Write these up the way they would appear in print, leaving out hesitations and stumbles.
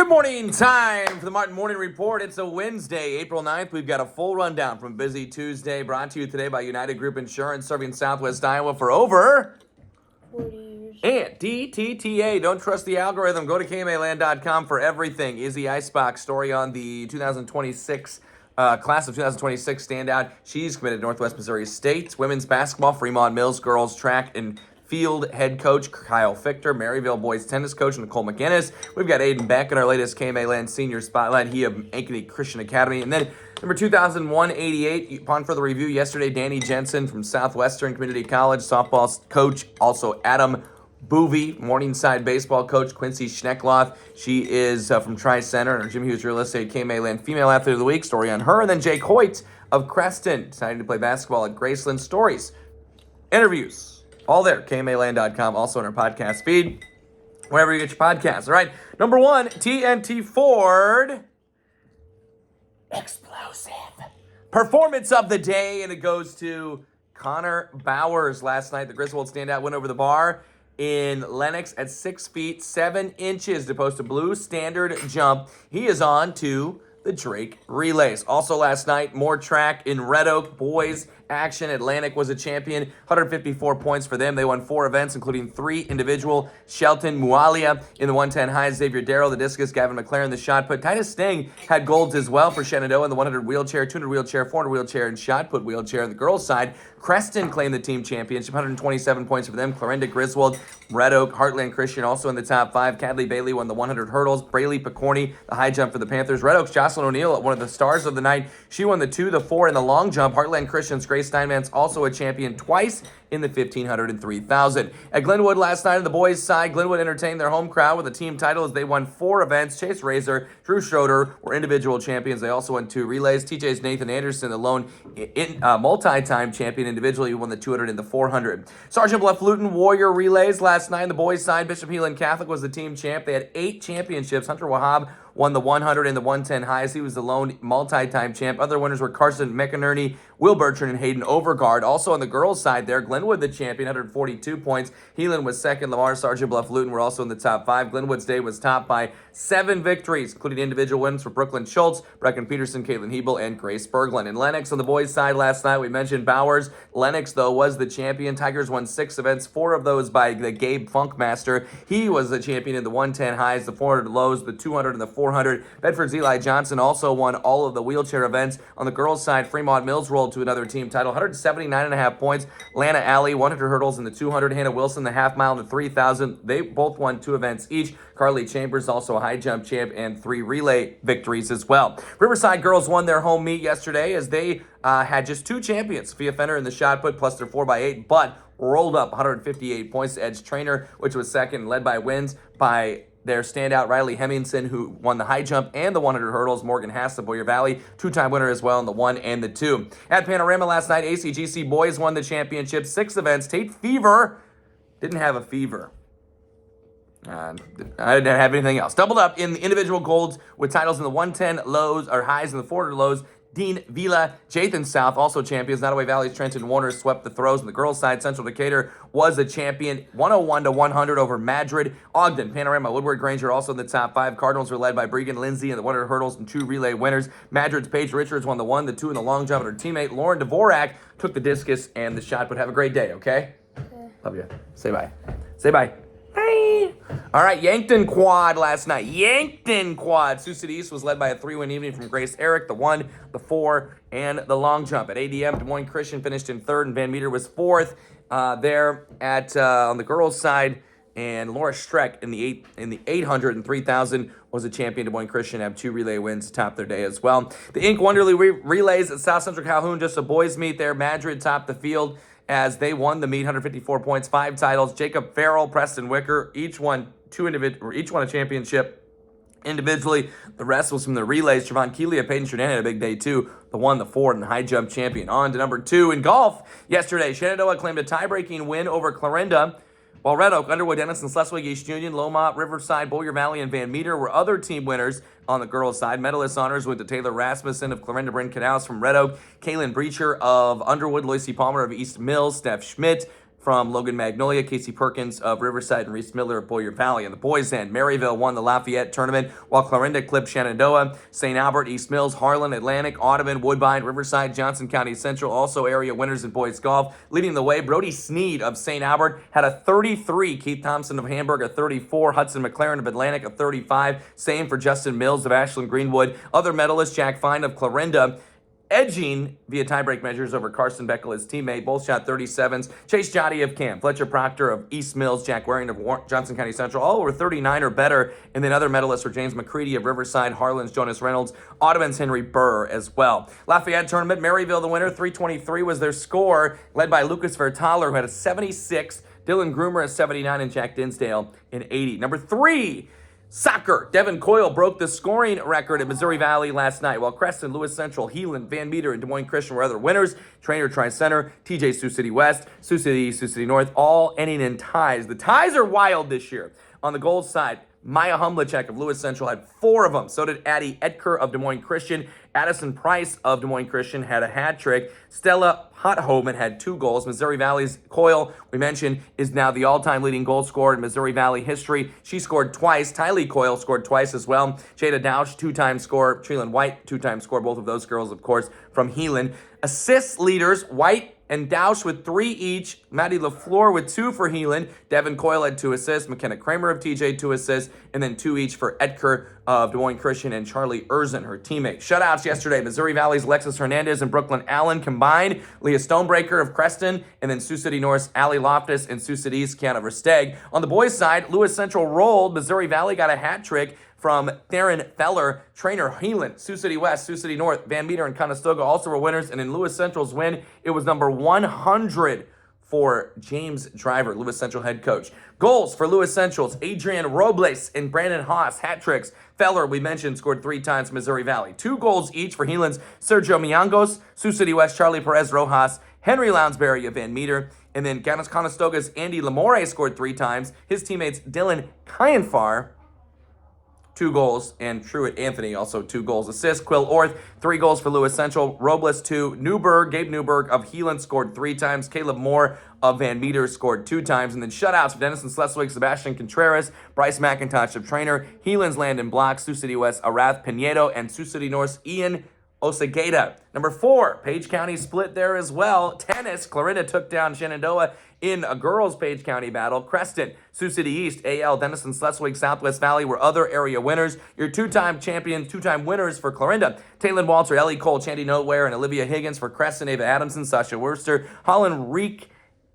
Good morning, time for the Martin Morning Report. It's a Wednesday, April 9th. We've got a full rundown from Busy Tuesday, brought to you today by United Group Insurance, serving Southwest Iowa for over 40 years. And DTTA, don't trust the algorithm. Go to KMAland.com for everything. Izzy Icebox story on the 2026 class of 2026 standout. She's committed to Northwest Missouri State. Women's basketball, Fremont Mills girls track and field head coach Kyle Fichter, Maryville boys tennis coach Nicole McGinnis. We've got Aiden Beck in our latest KMA Land Senior Spotlight. He of Ankeny Christian Academy. And then number 2001-88, upon further review yesterday, Danny Jensen from Southwestern Community College, softball coach. Also Adam Boovy, Morningside baseball coach Quincy Schneckloth. She is from Tri-Center and our Jim Hughes Real Estate KMA Land Female Athlete of the Week. Story on her. And then Jake Hoyt of Creston, deciding to play basketball at Graceland. Stories, interviews, all there, KMAland.com, also in our podcast feed, wherever you get your podcasts. All right, number one, TNT Ford. Explosive. Performance of the day, and it goes to Connor Bowers last night. The Griswold standout went over the bar in Lenox at 6 feet, 7 inches to post a blue standard jump. He is on to the Drake Relays. Also last night, more track in Red Oak. Boys action. Atlantic was a champion. 154 points for them. They won 4 events, including 3 individual. Shelton Mualia in the 110 high. Xavier Darrow, the discus. Gavin McLaren, the shot put. Titus Sting had golds as well for Shenandoah in the 100 wheelchair, 200 wheelchair, 400 wheelchair, and shot put wheelchair. On the girls' side, Creston claimed the team championship. 127 points for them. Clarinda Griswold, Red Oak, Heartland Christian also in the top 5. Cadley Bailey won the 100 hurdles. Braylee Picorni, the high jump for the Panthers. Red Oak's Jocelyn O'Neill, one of the stars of the night. She won the 2, the 4, and the long jump. Heartland Christian's Grace Steinmetz also a champion twice in the 1,500 and 3,000. At Glenwood last night on the boys' side, Glenwood entertained their home crowd with a team title as they won 4 events. Chase Razor, Drew Schroeder were individual champions. They also won 2 relays. TJ's Nathan Anderson, the lone multi-time champion individually, who won the 200 and the 400. Sergeant Bluff Luton Warrior relays last night on the boys' side. Bishop Heelan Catholic was the team champ. They had 8 championships. Hunter Wahab won the 100 and the 110 highs. He was the lone multi-time champ. Other winners were Carson McInerney, Will Bertrand, and Hayden Overgard. Also on the girls' side there, Glenwood the champion, 142 points. Heelan was second. Lamar, Sergeant Bluff, Luton were also in the top 5. Glenwood's day was topped by 7 victories, including individual wins for Brooklyn Schultz, Brecken Peterson, Caitlin Hebel, and Grace Berglund. In Lenox on the boys' side last night, we mentioned Bowers. Lennox, though, was the champion. Tigers won 6 events, 4 of those by the Gabe Funkmaster. He was the champion in the 110 highs, the 400 lows, the 200, and the 400. Bedford's Eli Johnson also won all of the wheelchair events. On the girls' side, Fremont Mills rolled to another team title, 179.5 points. Lana Alley, 100 hurdles in the 200. Hannah Wilson, the half mile in the 3,000. They both won 2 events each. Carly Chambers, also a high jump champ, and 3 relay victories as well. Riverside girls won their home meet yesterday as they had just 2 champions. Sophia Fenner in the shot put plus their 4x8, but rolled up 158 points to Edge Trainer, which was second, led by wins by their standout Riley Hemmingson, who won the high jump and the 100 hurdles. Morgan Hass, the Boyer Valley, 2-time winner as well in the 1 and the 2. At Panorama last night, ACGC boys won the championship. 6 events. Tate Fever didn't have a fever. I didn't have anything else. Doubled up in the individual golds with titles in the 110 lows or highs and the 400 lows. Dean Vila, Jathan South, also champions. Nottoway Valley's Trenton Warner swept the throws. On the girls' side, Central Decatur was a champion, 101 to 100 over Madrid. Ogden, Panorama, Woodward Granger also in the top 5. Cardinals were led by Bregan Lindsay in the 100 hurdles and 2 relay winners. Madrid's Paige Richards won the 1, the 2, and the long jump. And her teammate Lauren Dvorak took the discus and the shot. But have a great day, okay? Love you. Say bye. Say bye. Bye. All right, Yankton Quad last night. Yankton Quad. Sioux City East was led by a 3-win evening from Grace Eric, the 1, the 4, and the long jump. At ADM, Des Moines Christian finished in 3rd, and Van Meter was 4th. There at on the girls' side, and Laura Streck in the 800 and 3,000 was a champion. Des Moines Christian have 2 relay wins to top their day as well. The Inc. Wonderly Relays at South Central Calhoun, just a boys' meet there. Madrid topped the field as they won the meet, 154 points, 5 titles. Jacob Farrell, Preston Wicker, each won a championship individually. The rest was from the relays. Trevon Keelia, Peyton Shernan had a big day too. The 1, the 4, and the high jump champion. On to number 2 in golf. Yesterday, Shenandoah claimed a tie-breaking win over Clarinda, while Red Oak, Underwood, Denison, Schleswig, East Union, Lomont, Riverside, Boyer Valley, and Van Meter were other team winners. On the girls' side, medalist honors went to Taylor Rasmussen of Clarinda, Bryn Canals from Red Oak, Kaylin Breacher of Underwood, Loisy Palmer of East Mills, Steph Schmidt from Logan Magnolia, Casey Perkins of Riverside, and Reese Miller of Boyer Valley. In the boys' end, Maryville won the Lafayette tournament, while Clarinda clipped Shenandoah. St. Albert, East Mills, Harlan, Atlantic, Audubon, Woodbine, Riverside, Johnson County Central, also area winners in boys golf. Leading the way, Brody Sneed of St. Albert had a 33, Keith Thompson of Hamburg a 34, Hudson McLaren of Atlantic a 35, same for Justin Mills of Ashland Greenwood. Other medalists, Jack Fine of Clarinda, edging via tiebreak measures over Carson Beckel, his teammate. Both shot 37s. Chase Jotty of Camp, Fletcher Proctor of East Mills, Jack Waring of Johnson County Central, all were 39 or better. And then other medalists were James McCready of Riverside, Harlan's Jonas Reynolds, Audubon's Henry Burr as well. Lafayette tournament, Maryville the winner, 323 was their score, led by Lucas Vertaler, who had a 76, Dylan Groomer a 79, and Jack Dinsdale an 80. Number 3, soccer. Devin Coyle broke the scoring record at Missouri Valley last night, while Creston, Lewis Central, Heelan, Van Meter, and Des Moines Christian were other winners. Trainer Tri-Center, TJ Sioux City West, Sioux City East, Sioux City North, all ending in ties. The ties are wild this year. On the gold side, Maya Humlachek of Lewis Central had 4 of them. So did Addie Edker of Des Moines Christian. Addison Price of Des Moines Christian had a hat trick. Stella Hothoven had 2 goals. Missouri Valley's Coyle, we mentioned, is now the all-time leading goal scorer in Missouri Valley history. She scored twice. Tylee Coyle scored twice as well. Jada Dausch, 2-time scorer. Treeland White, 2-time scorer. Both of those girls, of course, from Heelan. Assist leaders, White and Dausch with 3 each. Maddie LaFleur with 2 for Heelan. Devin Coyle had 2 assists. McKenna Kramer of TJ, 2 assists. And then 2 each for Edker of Des Moines Christian and Charlie Erzin, her teammate. Shutouts yesterday. Missouri Valley's Alexis Hernandez and Brooklyn Allen combined. Leah Stonebreaker of Creston. And then Sioux City North's Allie Loftus and Sioux City East Kiana Versteg. On the boys' side, Lewis Central rolled. Missouri Valley got a hat trick from Theron Feller, trainer Heelan. Sioux City West, Sioux City North, Van Meter, and Conestoga also were winners. And in Lewis Central's win, it was number 100 for James Driver, Lewis Central head coach. Goals for Lewis Central's Adrian Robles and Brandon Haas, hat tricks. Feller, we mentioned, scored 3 times for Missouri Valley. 2 goals each for Heelan's Sergio Miangos, Sioux City West, Charlie Perez Rojas, Henry Lounsbury of Van Meter. And then Conestoga's Andy Lamore scored 3 times. His teammates Dylan Kyanfar, 2 goals, and Truett Anthony also 2 goals. Assists, Quill Orth, 3 goals for Lewis Central. Robles 2. Gabe Newberg of Heelan scored 3 times. Caleb Moore of Van Meter scored 2 times. And then shutouts for Denison Sleswig, Sebastian Contreras, Bryce McIntosh of Trainer, Heelan's Landon Block, Sioux City West, Arath Pinedo, and Sioux City North's Ian Osageda. Number 4, Page County split there as well. Tennis, Clarinda took down Shenandoah in a girls' Page County battle. Creston, Sioux City East, AL, Denison, Sleswig, Southwest Valley were other area winners. Your 2-time champions, 2-time winners for Clarinda, Taylor Walter, Ellie Cole, Chandy Nowhere, and Olivia Higgins. For Creston, Ava Adamson, Sasha Worster, Holland Reek,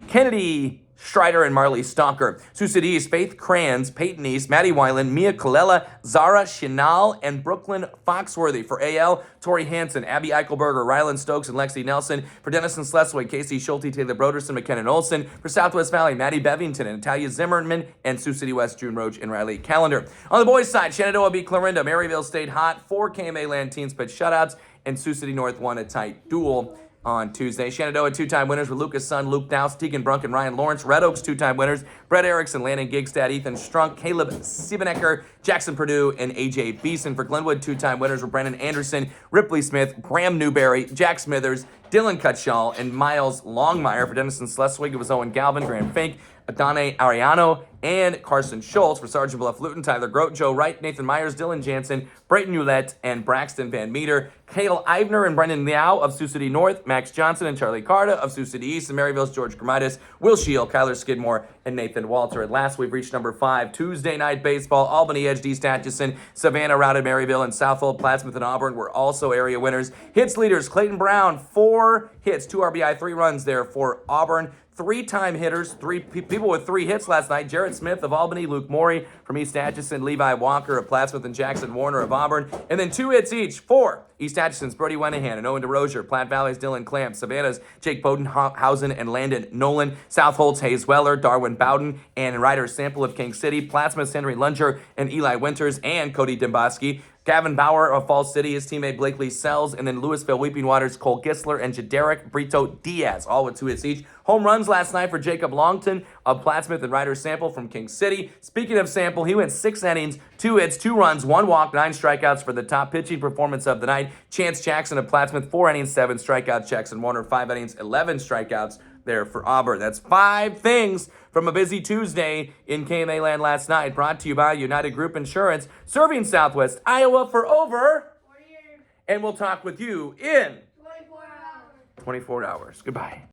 Kennedy Strider, and Marley Stalker. Sioux City East, Faith Kranz, Peyton East, Maddie Weiland, Mia Colella, Zara Chinal, and Brooklyn Foxworthy. For AL, Tori Hansen, Abby Eichelberger, Ryland Stokes, and Lexi Nelson. For Denison Sleswig, Casey Schulte, Taylor Broderson, McKenna Olson. For Southwest Valley, Maddie Bevington and Natalia Zimmerman. And Sioux City West, June Roach and Riley Callender. On the boys' side, Shenandoah beat Clarinda. Maryville stayed hot. 4 KMA land teams pitched shutouts. And Sioux City North won a tight duel on Tuesday. Shenandoah 2-time winners were Lucas Sun, Luke Douse, Tegan Brunk, and Ryan Lawrence. Red Oaks 2-time winners, Brett Erickson, Landon Gigstad, Ethan Strunk, Caleb Siebenecker, Jackson Purdue, and AJ Beeson. For Glenwood, 2-time winners were Brandon Anderson, Ripley Smith, Graham Newberry, Jack Smithers, Dylan Cutshall, and Miles Longmire. For Denison Sleswig, it was Owen Galvin, Graham Fink, Adane Ariano, and Carson Schultz. For Sergeant Bluff Luton, Tyler Grote, Joe Wright, Nathan Myers, Dylan Jansen, Brayton Hewlett, and Braxton Van Meter. Cale Ivner and Brendan Liao of Sioux City North, Max Johnson and Charlie Carta of Sioux City East, and Maryville's George Gramitis, Will Shield, Kyler Skidmore, and Nathan Walter. And last, we've reached number 5, Tuesday night baseball. Albany edged East Atchison, Savannah routed Maryville, and Southold, Plattsmouth, and Auburn were also area winners. Hits leaders, Clayton Brown, 4 hits, 2 RBI, 3 runs there for Auburn. 3-time hitters, 3 people with 3 hits last night. Jarrett Smith of Albany, Luke Morey from East Atchison, Levi Walker of Plattsmouth, and Jackson Warner of Auburn. And then 2 hits each for East Atchison's Brody Wenahan and Owen DeRozier, Platte Valley's Dylan Clamp, Savannah's Jake Bodenhausen and Landon Nolan, Southold's Hayes Weller, Darwin Bowden, and Ryder Sample of King City, Plattsmouth's Henry Lunger and Eli Winters, and Cody Demboski. Gavin Bauer of Falls City, his teammate Blakely Sells, and then Louisville Weeping Waters, Cole Gisler, and Jaderic Brito Diaz, all with 2 hits each. Home runs last night for Jacob Longton of Plattsmouth and Ryder Sample from King City. Speaking of Sample, he went 6 innings, 2 hits, 2 runs, 1 walk, 9 strikeouts for the top pitching performance of the night. Chance Jackson of Plattsmouth, 4 innings, 7 strikeouts. Jackson Warner, 5 innings, 11 strikeouts. there for Auburn. That's 5 things from a busy Tuesday in KMA land last night. Brought to you by United Group Insurance, serving Southwest Iowa for over 40 years. And we'll talk with you in 24 hours. 24 hours. Goodbye.